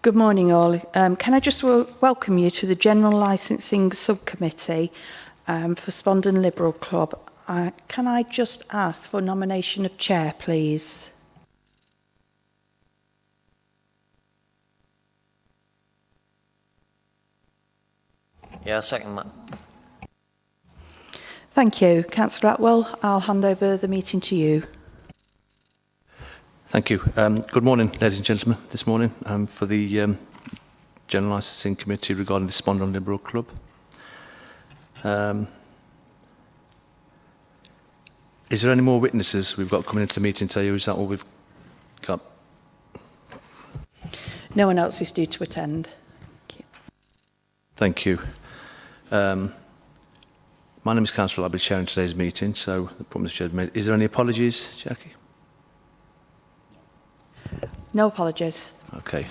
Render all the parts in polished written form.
Good morning all. Can I just welcome you to the General Licensing Subcommittee for Spondon Liberal Club. Can I just ask for nomination of chair, please? Yeah, second that. Thank you. Councillor Atwell, I'll hand over the meeting to you. Thank you. Good morning, ladies and gentlemen. This morning for the General Licensing Committee regarding the Spondon Liberal Club. Is there any more witnesses we've got coming into the meeting today, or is that all we've got? No one else is due to attend. Thank you. My name is Councillor. I'll be chairing today's meeting, so the promise should be made. Is there any apologies, Jackie? No apologies. Okay.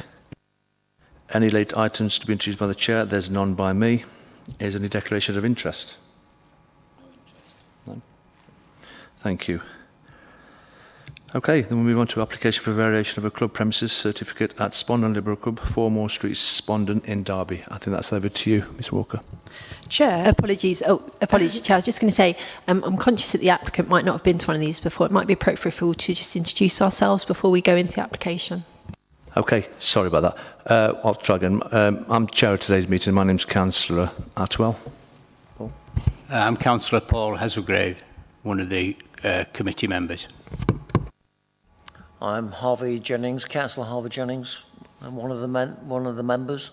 Any late items to be introduced by the chair? There's none by me. Is there any declarations of interest? No. Thank you. Okay, then we move on to application for variation of a club premises certificate at Spondon Liberal Club, 4 Moore Street, Spondon in Derby. I think that's over to you, Ms Walker. Chair. Apologies. Apologies, Chair. I was just going to say, I'm conscious that the applicant might not have been to one of these before. It might be appropriate for all to just introduce ourselves before we go into the application. Okay, sorry about that. I'll try again. I'm chair of today's meeting. My name's Councillor Atwell. Paul? I'm Councillor Paul Hazelgrave, one of the committee members. I'm Harvey Jennings, Councillor Harvey Jennings. I'm one of the members.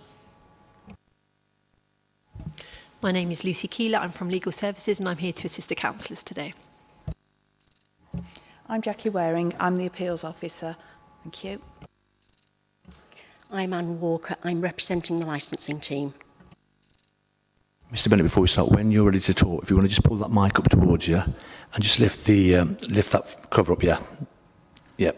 My name is Lucy Keeler. I'm from Legal Services and I'm here to assist the councillors today. I'm Jackie Waring. I'm the appeals officer. Thank you. I'm Anne Walker. I'm representing the licensing team. Mr Bennett, before we start, when you're ready to talk, if you want to just pull that mic up towards you and just lift that cover up, yeah. Yep.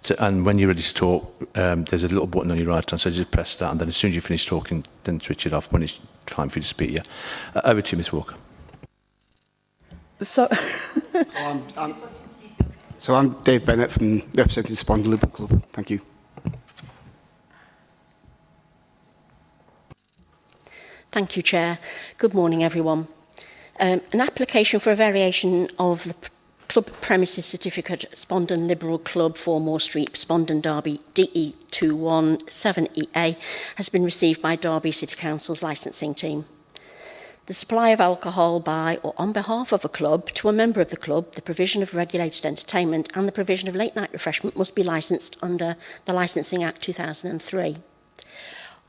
So, and when you're ready to talk, there's a little button on your right hand, so just press that, and then as soon as you finish talking, then switch it off when it's time for you to speak. Yeah. Over to you, Ms Walker. So, I'm Dave Bennett from representing Spondon Liberal Club. Thank you. Thank you, Chair. Good morning, everyone. An application for a variation of the club premises certificate at Spondon Liberal Club, 4 Moore Street, Spondon, Derby, DE217EA, has been received by Derby City Council's licensing team. The supply of alcohol by or on behalf of a club to a member of the club, the provision of regulated entertainment and the provision of late-night refreshment must be licensed under the Licensing Act 2003.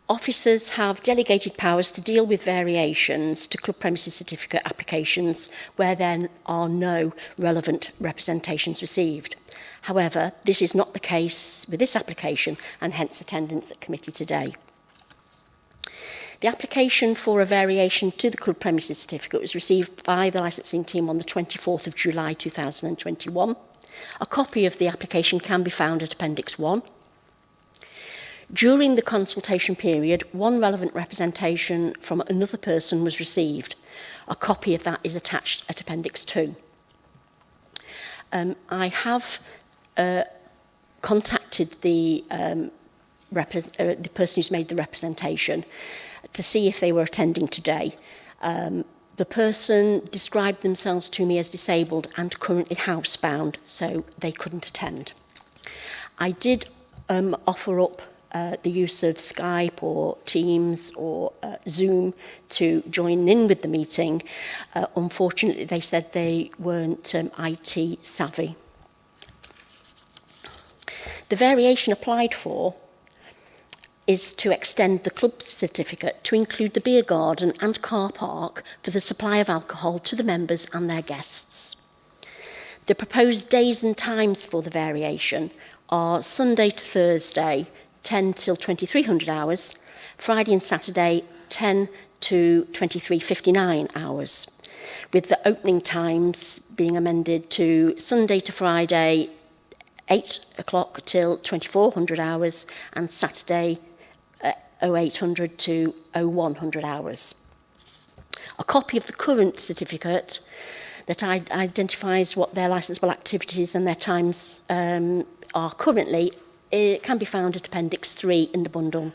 Officers have delegated powers to deal with variations to club premises certificate applications where there are no relevant representations received. However, this is not the case with this application and hence attendance at committee today. The application for a variation to the club premises certificate was received by the licensing team on the 24th of July 2021. A copy of the application can be found at Appendix 1. During the consultation period, one relevant representation from another person was received. A copy of that is attached at Appendix 2. I have contacted the person who's made the representation to see if they were attending today. The person described themselves to me as disabled and currently housebound, so they couldn't attend. I did offer up the use of Skype or Teams or Zoom to join in with the meeting. Unfortunately, they said they weren't IT savvy. The variation applied for is to extend the club certificate to include the beer garden and car park for the supply of alcohol to the members and their guests. The proposed days and times for the variation are Sunday to Thursday, 10 till 2300 hours, Friday and Saturday 10 to 23:59 hours, with the opening times being amended to Sunday to Friday 8 o'clock till 2400 hours and Saturday 0800 to 0100 hours. A copy of the current certificate that identifies what their licensable activities and their times are currently can be found at Appendix 3 in the bundle.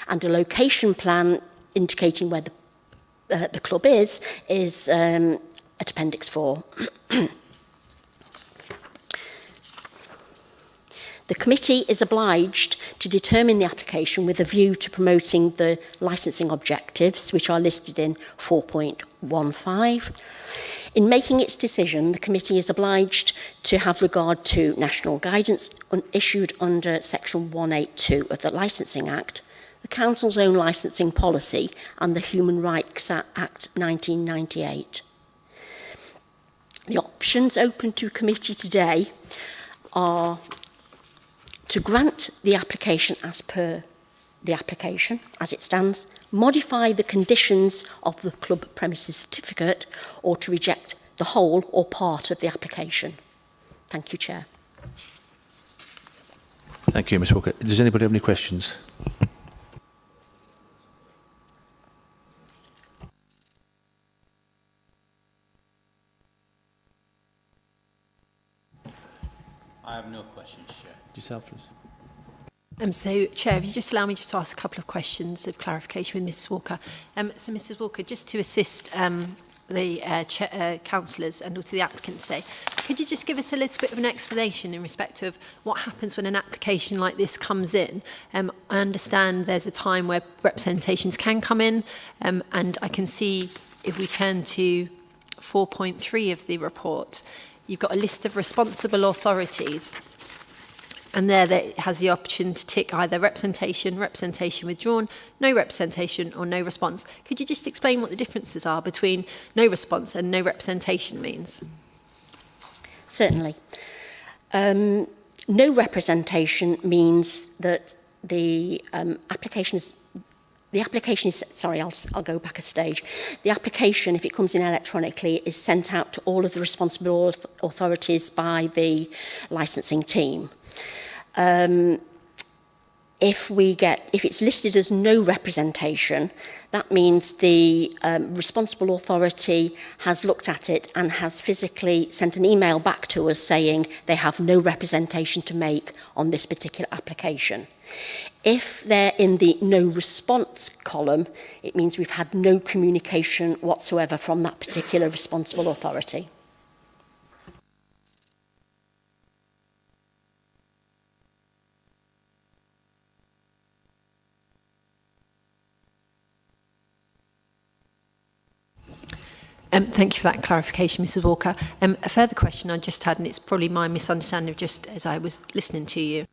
And a location plan indicating where the club is at Appendix 4. The committee is obliged to determine the application with a view to promoting the licensing objectives, which are listed in 4.15. In making its decision, the committee is obliged to have regard to national guidance issued under Section 182 of the Licensing Act, the Council's own licensing policy, and the Human Rights Act 1998. The options open to committee today are to grant the application as per the application as it stands, modify the conditions of the club premises certificate, or to reject the whole or part of the application. Thank you, Chair. Thank you, Ms Walker. Does anybody have any questions? I have no questions, Chair. Yourself, please. So, Chair, if you just allow me just to ask a couple of questions of clarification with Mrs Walker. So, Mrs Walker, just to assist the councillors and also the applicant today, could you just give us a little bit of an explanation in respect of what happens when an application like this comes in? I understand there's a time where representations can come in, and I can see if we turn to 4.3 of the report, you've got a list of responsible authorities. And there it has the option to tick either representation, representation withdrawn, no representation, or no response. Could you just explain what the differences are between no response and no representation means? Certainly. No representation means that the application is... sorry, I'll go back a stage. The application, if it comes in electronically, is sent out to all of the responsible authorities by the licensing team. If it's listed as no representation, that means the responsible authority has looked at it and has physically sent an email back to us saying they have no representation to make on this particular application. If they're in the no response column, it means we've had no communication whatsoever from that particular responsible authority. Thank you for that clarification, Mrs Walker. A further question I just had, and it's probably my misunderstanding of just as I was listening to you.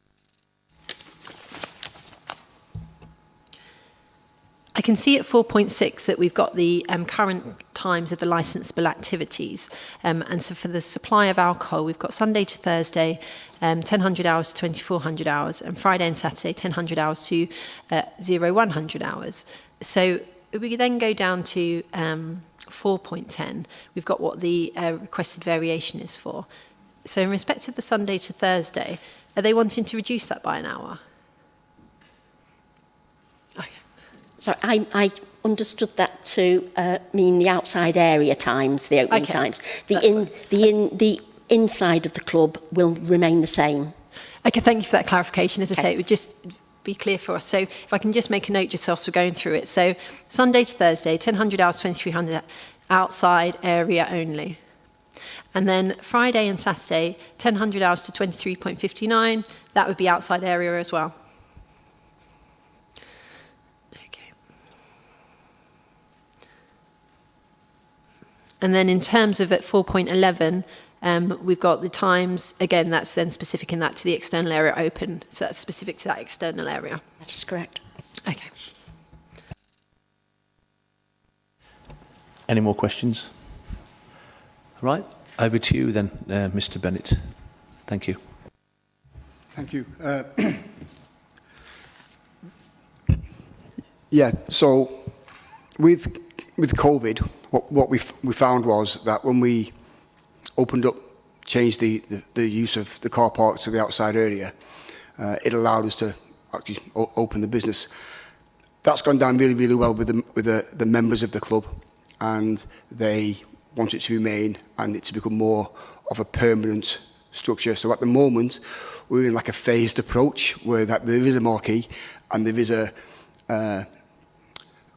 I can see at 4.6 that we've got the current times of the licensable activities. And so for the supply of alcohol, we've got Sunday to Thursday, 1000 hours to 2400 hours, and Friday and Saturday, 1000 hours to 0100 hours. So if we then go down to 4.10, we've got what the requested variation is for. So in respect of the Sunday to Thursday, are they wanting to reduce that by an hour? Okay. Sorry, I understood that to mean the outside area times, the opening times. The inside of the club will remain the same. Okay, thank you for that clarification. As I say, it would just be clear for us. So if I can just make a note just whilst we're going through it. So Sunday to Thursday, 1000 hours, 2300 outside area only. And then Friday and Saturday, 1000 hours to 23.59, that would be outside area as well. Okay. And then in terms of at 4.11, we've got the times, again, that's then specific in that to the external area open. So that's specific to that external area. That is correct. Okay. Any more questions? Right, over to you then, Mr. Bennett. Thank you. Thank you. Yeah, so with COVID, what we found was that when we opened up, changed the use of the car park to the outside area, it allowed us to actually open the business. That's gone down really, really well with the members of the club, and they want it to remain and it to become more of a permanent structure. So at the moment, we're in like a phased approach where that there is a marquee and there is a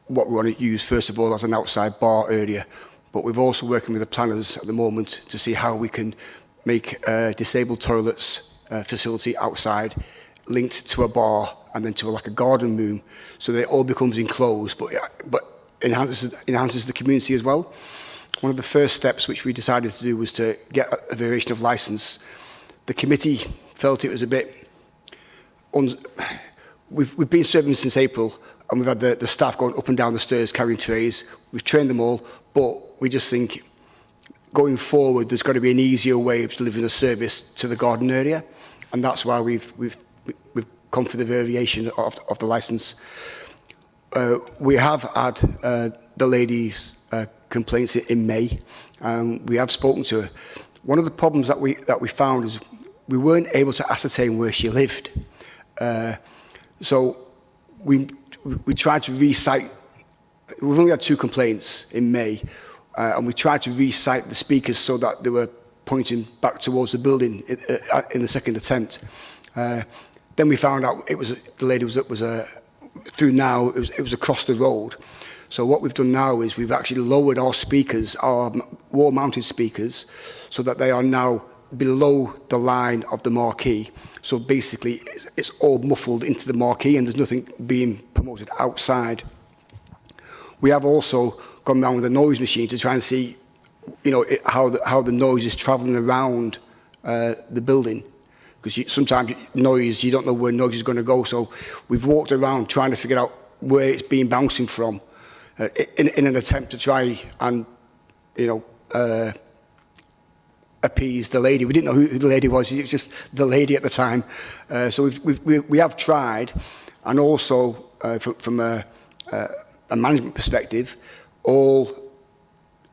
what we want to use first of all as an outside bar area. But we're also working with the planners at the moment to see how we can make disabled toilets facility outside linked to a bar and then to like a garden room, so that it all becomes enclosed, but enhances the community as well. One of the first steps which we decided to do was to get a variation of licence. The committee felt it was a bit... We've been serving since April, and we've had the staff going up and down the stairs carrying trays. We've trained them all, but we just think going forward there's got to be an easier way of delivering a service to the garden area, and that's why we've come for the variation of the licence. We have had the lady's complaints in May. We have spoken to her. One of the problems that we found is we weren't able to ascertain where she lived. So we tried to recite. We've only had 2 complaints in May, and we tried to recite the speakers so that they were pointing back towards the building in the second attempt. Then we found out the lady was through now. It was across the road. So what we've done now is we've actually lowered our speakers, our wall-mounted speakers, so that they are now below the line of the marquee. So basically, it's all muffled into the marquee, and there's nothing being promoted outside. We have also gone around with a noise machine to try and see, how the noise is travelling around the building. Because sometimes noise, you don't know where noise is going to go. So we've walked around trying to figure out where it's been bouncing from, in an attempt to try and, appease the lady. We didn't know who the lady was. It was just the lady at the time. So we have tried, and also from a management perspective, all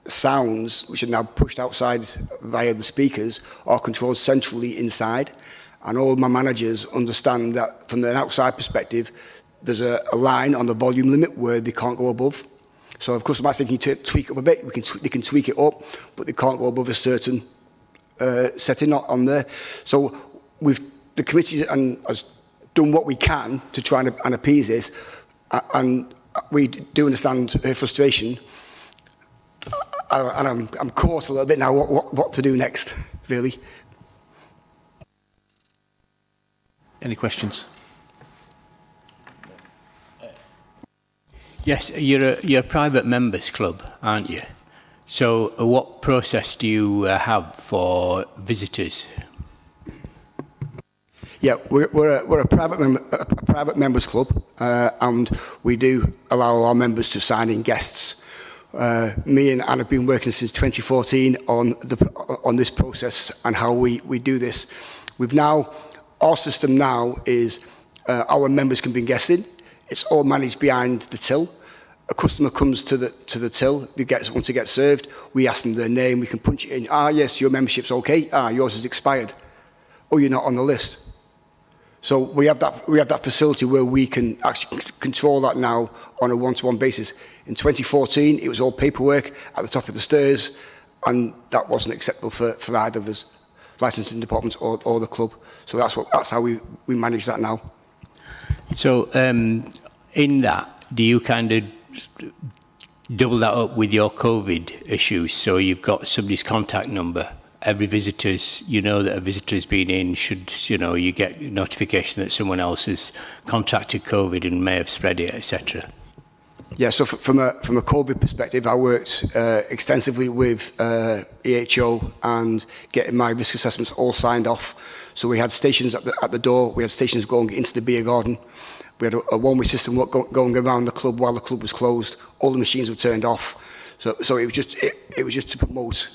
sounds which are now pushed outside via the speakers are controlled centrally inside, and all my managers understand that from an outside perspective there's a line on the volume limit where they can't go above. So of course, can you tweak it up a bit? They can tweak it up, but they can't go above a certain setting on there. So the committee has done what we can to try and appease this, and we do understand her frustration. And I'm caught a little bit now what to do next, really. Any questions? Yes, you're a private members club, aren't you? So what process do you have for visitors? Yeah, we're a private members club, and we do allow our members to sign in guests. Me and Anne have been working since 2014 on this process and how we do this. Our system now is our members can bring guests in. It's all managed behind the till. A customer comes to the till, they want to get served. We ask them their name. We can punch it in. Yes, your membership's okay. Yours is expired. Oh, you're not on the list. So we have that facility where we can actually control that now on a one-to-one basis. In 2014, it was all paperwork at the top of the stairs, and that wasn't acceptable for either of us, licensing department or the club. So that's how we manage that now. So in that, do you kind of double that up with your COVID issues? So you've got somebody's contact number. Every visitor's, that a visitor's been in, you get notification that someone else has contracted COVID and may have spread it, etc. Yeah, so from a COVID perspective, I worked extensively with EHO and getting my risk assessments all signed off. So we had stations at the door, we had stations going into the beer garden. We had a one-way system going around the club while the club was closed. All the machines were turned off. So it was just to promote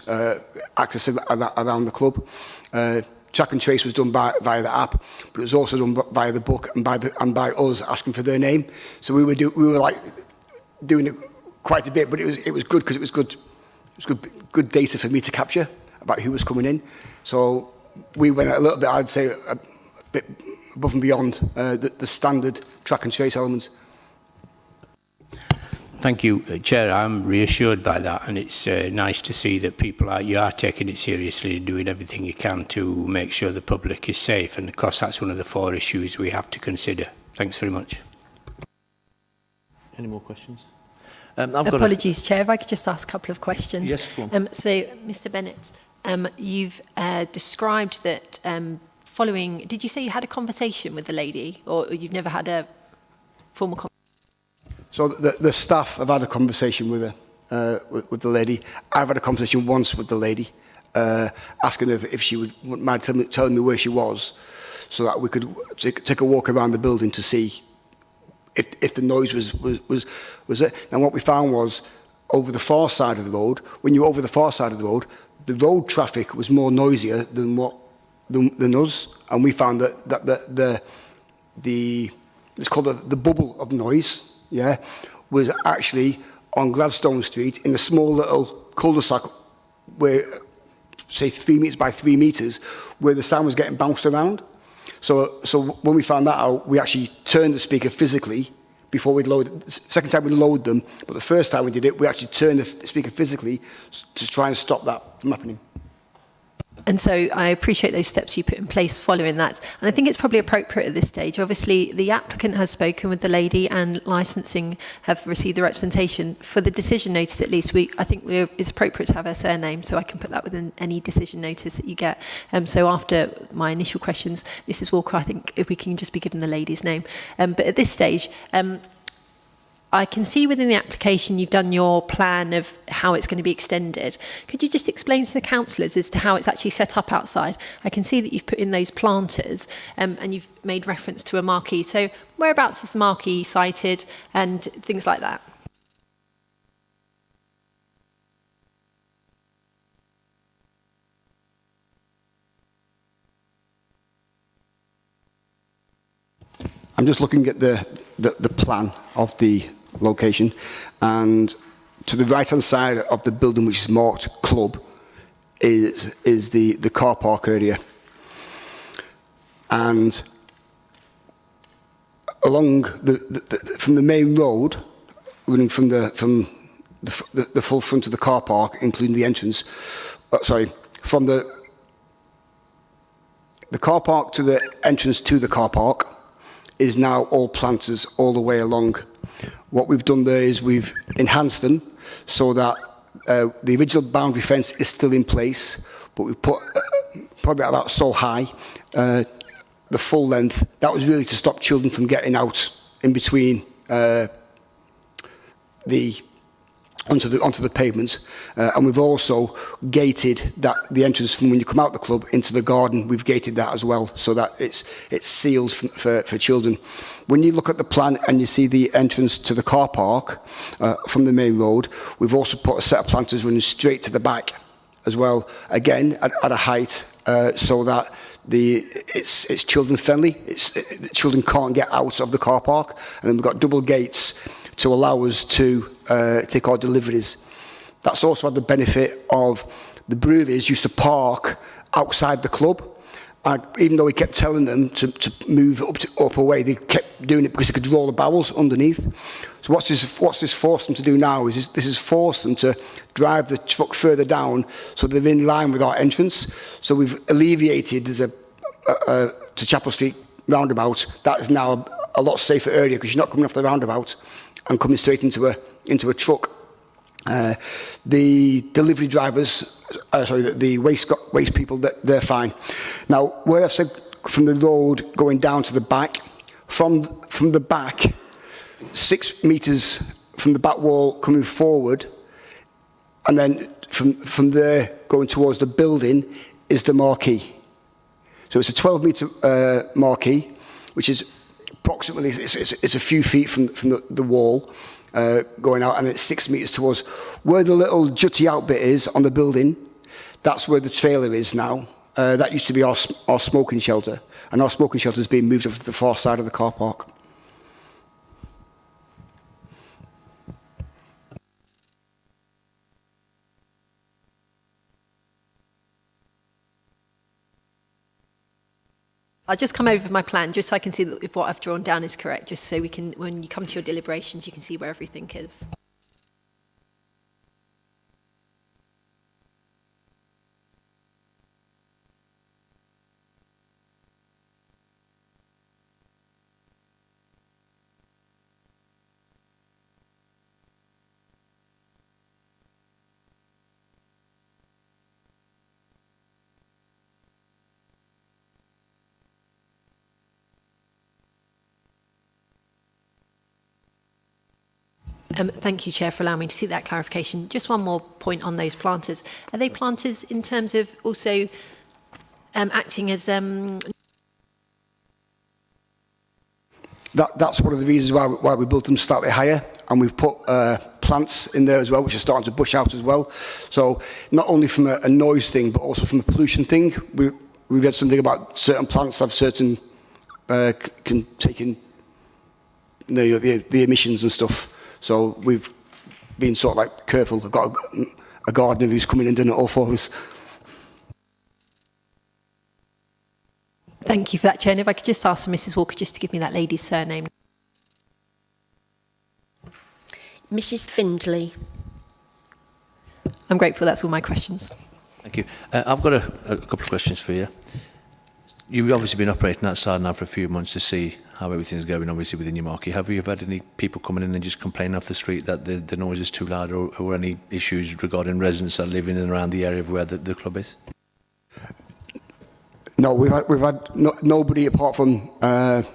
access around the club. Track and trace was done via the app, but it was also done via the book and by us asking for their name. So we were doing it quite a bit, but it was good because it was good data for me to capture about who was coming in. So we went a little bit, I'd say, a bit above and beyond the standard track and trace elements. Thank you, Chair. I'm reassured by that, and it's nice to see that you are taking it seriously and doing everything you can to make sure the public is safe. And of course, that's one of the 4 issues we have to consider. Thanks very much. Any more questions? Apologies, Chair, if I could just ask a couple of questions. Yes, go on. So, Mr Bennett, you've described that following... Did you say you had a conversation with the lady, or you've never had a formal conversation? So the staff have had a conversation with her, with the lady. I've had a conversation once with the lady, asking her if she would mind telling me where she was, so that we could take a walk around the building to see if the noise was there. And what we found was, over the far side of the road, when you were over the far side of the road traffic was more noisier than us, and we found that it's called the bubble of noise. Yeah, was actually on Gladstone Street in a small little cul-de-sac where, say, 3 meters by 3 meters, where the sound was getting bounced around. So when we found that out, we actually turned the speaker physically before we'd load it. The second time we load them, but the first time we did it, we actually turned the speaker physically to try and stop that from happening. And so I appreciate those steps you put in place following that. And I think it's probably appropriate at this stage. Obviously, the applicant has spoken with the lady and licensing have received the representation. For the decision notice, at least, I think it's appropriate to have her surname, so I can put that within any decision notice that you get. So after my initial questions, Mrs Walker, I think if we can just be given the lady's name. But at this stage, I can see within the application you've done your plan of how it's going to be extended. Could you just explain to the councillors as to how it's actually set up outside? I can see that you've put in those planters and you've made reference to a marquee. So whereabouts is the marquee sited and things like that? I'm just looking at the plan of the location, and to the right hand side of the building, which is marked club, is the car park area, and along from the main road, running from the full front of the car park, including the entrance, from the car park to the entrance to the car park is now all planters all the way along. What we've done there is we've enhanced them so that the original boundary fence is still in place, but we've put probably about so high the full length. That was really to stop children from getting out in between onto the pavement, and we've also gated the entrance from when you come out the club into the garden. We've gated that as well, so that it's sealed for children. When you look at the plan and you see the entrance to the car park from the main road, we've also put a set of planters running straight to the back as well, again at a height so that it's children friendly. Children can't get out of the car park, and then we've got double gates to allow us to take our deliveries. That's also had the benefit of the breweries used to park outside the club, and even though we kept telling them to move up away, they kept doing it because they could roll the barrels underneath. So what's this forced them to do now is this has forced them to drive the truck further down so they're in line with our entrance. So we've alleviated, there's to Chapel Street roundabout, that is now a lot safer area because you're not coming off the roundabout and coming straight into a truck. The delivery drivers, the waste people, they're fine. Now, where I've said from the road going down to the back, from the back, 6 meters from the back wall coming forward, and then from there going towards the building is the marquee. So it's a 12-meter marquee, which is approximately, it's a few feet from the wall going out, and it's 6 meters towards where the little jutty out bit is on the building. That's where the trailer is now. That used to be our smoking shelter, and our smoking shelter is being moved over to the far side of the car park. I'll just come over with my plan, just so I can see that if what I've drawn down is correct, just so we can, when you come to your deliberations, you can see where everything is. Thank you, Chair, for allowing me to seek that clarification. Just one more point on those planters. Are they planters in terms of also acting as... That's one of the reasons why we built them slightly higher, and we've put plants in there as well, which are starting to bush out as well. So not only from a noise thing, but also from a pollution thing. We read something about certain plants have certain can take in the emissions and stuff. So we've been sort of like careful. I've got a gardener who's coming in and doing it all for us. Thank you for that, Chair. And if I could just ask Mrs Walker just to give me that lady's surname. Mrs Findlay. I'm grateful. That's all my questions. Thank you. I've got a couple of questions for you. You've obviously been operating outside now for a few months to see how everything's going, obviously, within your market. Have you had any people coming in and just complaining off the street that the noise is too loud, or any issues regarding residents that live in and around the area of where the club is? No, we've had nobody apart from the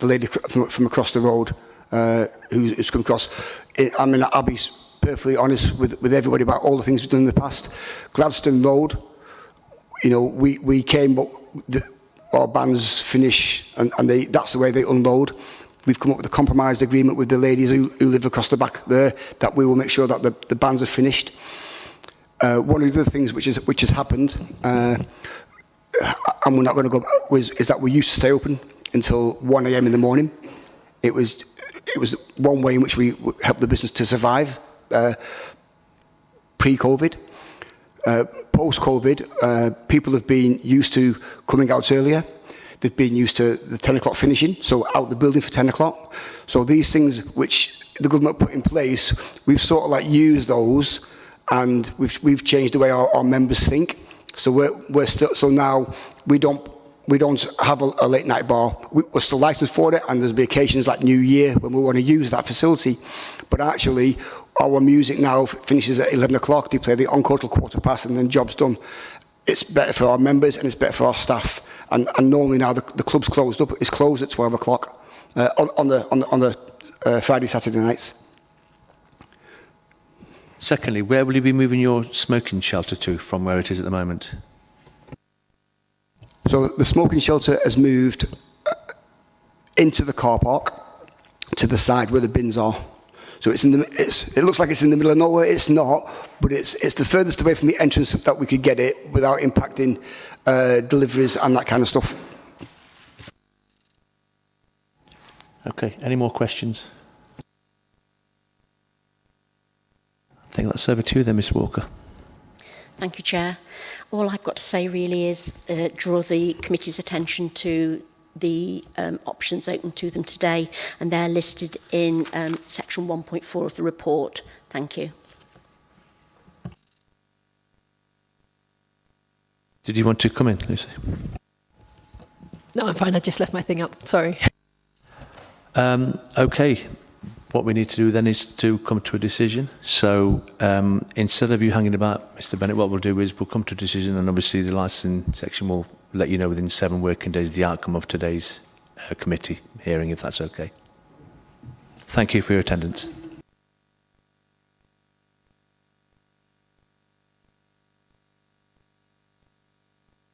lady from across the road who's come across. I mean, I'll be perfectly honest with everybody about all the things we've done in the past. Gladstone Road, you know, we came, but our bands finish, and that's the way they unload. We've come up with a compromised agreement with the ladies who live across the back there, that we will make sure that the bands are finished. One of the other things which has happened, and we're not going to go, is that we used to stay open until 1 a.m. in the morning. It was one way in which we helped the business to survive pre-COVID. Post-COVID, people have been used to coming out earlier. They've been used to the 10 o'clock finishing, so out the building for 10 o'clock. So these things which the government put in place, we've sort of like used those, and we've changed the way our members think. So we're still, so now we don't have a late night bar. We're still licensed for it, and there's be occasions like New Year when we want to use that facility. But actually, our music now finishes at 11 o'clock. They play the encore till 1:15, and then job's done. It's better for our members and it's better for our staff. And normally now the club's closed up. It's closed at 12 o'clock on the Friday, Saturday nights. Secondly, where will you be moving your smoking shelter to from where it is at the moment? So the smoking shelter has moved into the car park to the side where the bins are. So it looks like it's in the middle of nowhere. It's not, but it's the furthest away from the entrance that we could get it without impacting deliveries and that kind of stuff. Okay, any more questions? I think that's over to you then, Miss Walker. Thank you, Chair. All I've got to say really is draw the committee's attention to the options open to them today, and they're listed in section 1.4 of the report. Thank you. Did you want to come in, Lucy? No, I'm fine. I just left my thing up. Sorry. Okay. What we need to do then is to come to a decision. So instead of you hanging about, Mr. Bennett, what we'll do is we'll come to a decision, and obviously the licensing section will let you know within 7 working days the outcome of today's committee hearing, if that's okay. Thank you for your attendance.